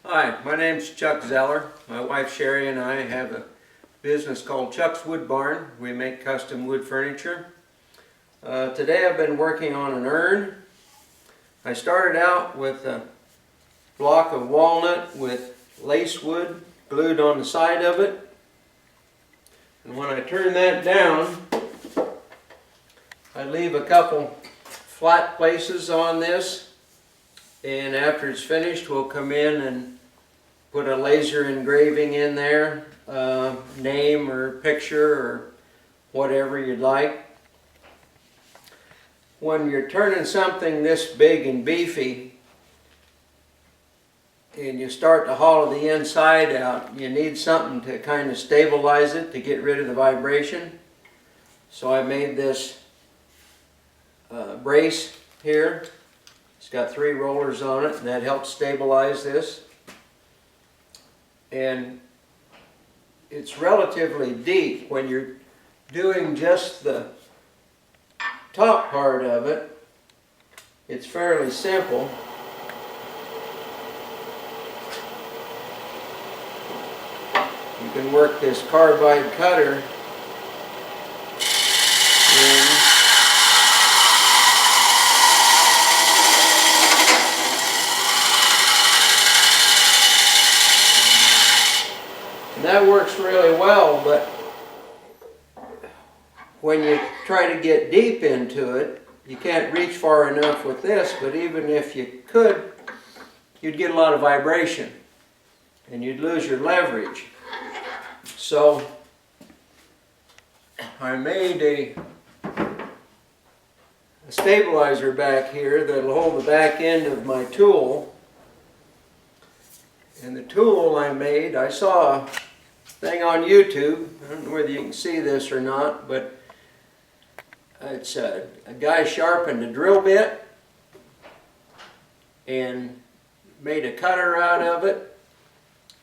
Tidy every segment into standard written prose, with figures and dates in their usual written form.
Hi, my name's Chuck Zeller. My wife Sherry and I have a business called Chuck's Wood Barn. We make custom wood furniture. Today I've been working on an urn. I started out with a block of walnut with lace wood glued on the side of it. And when I turn that down, I leave a couple flat places on this. And after it's finished, we'll come in and put a laser engraving in there, name or picture or whatever you'd like. When you're turning something this big and beefy and you start to hollow the inside out, you need something to kind of stabilize it to get rid of the vibration. So I made this brace here. It's got 3 rollers on it, and that helps stabilize this. And it's relatively deep. When you're doing just the top part of it, it's fairly simple. You can work this carbide cutter in. That works really well, but when you try to get deep into it, you can't reach far enough with this, but even if you could, you'd get a lot of vibration and you'd lose your leverage. So I made a stabilizer back here that'll hold the back end of my tool. And the tool I made, I saw a thing on YouTube. I don't know whether you can see this or not, but it's a guy sharpened a drill bit and made a cutter out of it,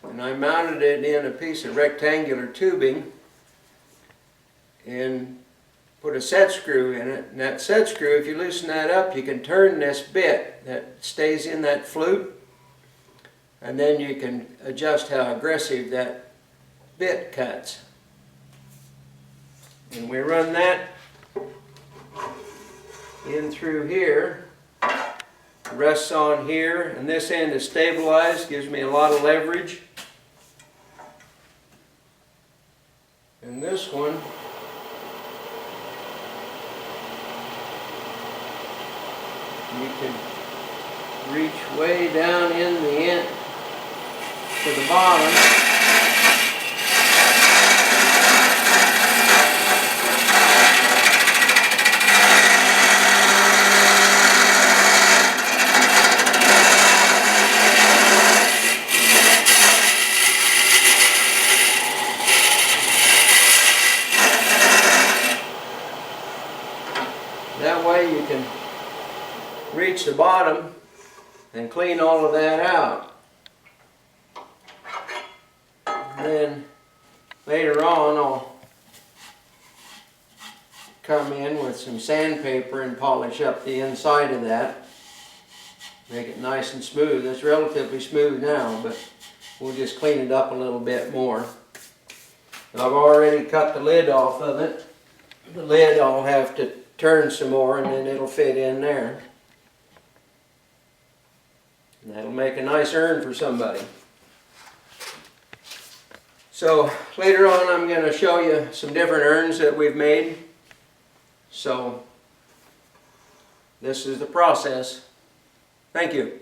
and I mounted it in a piece of rectangular tubing and put a set screw in it. And that set screw, if you loosen that up, you can turn this bit that stays in that flute, and then you can adjust how aggressive that bit cuts. And we run that in through here. It rests on here, and this end is stabilized, gives me a lot of leverage. And this one you can reach way down in the end to the bottom. That way you can reach the bottom and clean all of that out. And then later on I'll come in with some sandpaper and polish up the inside of that. Make it nice and smooth. It's relatively smooth now, but we'll just clean it up a little bit more. I've already cut the lid off of it. The lid I'll have to turn some more and then it'll fit in there. And that'll make a nice urn for somebody. So later on I'm going to show you some different urns that we've made. So this is the process. Thank you.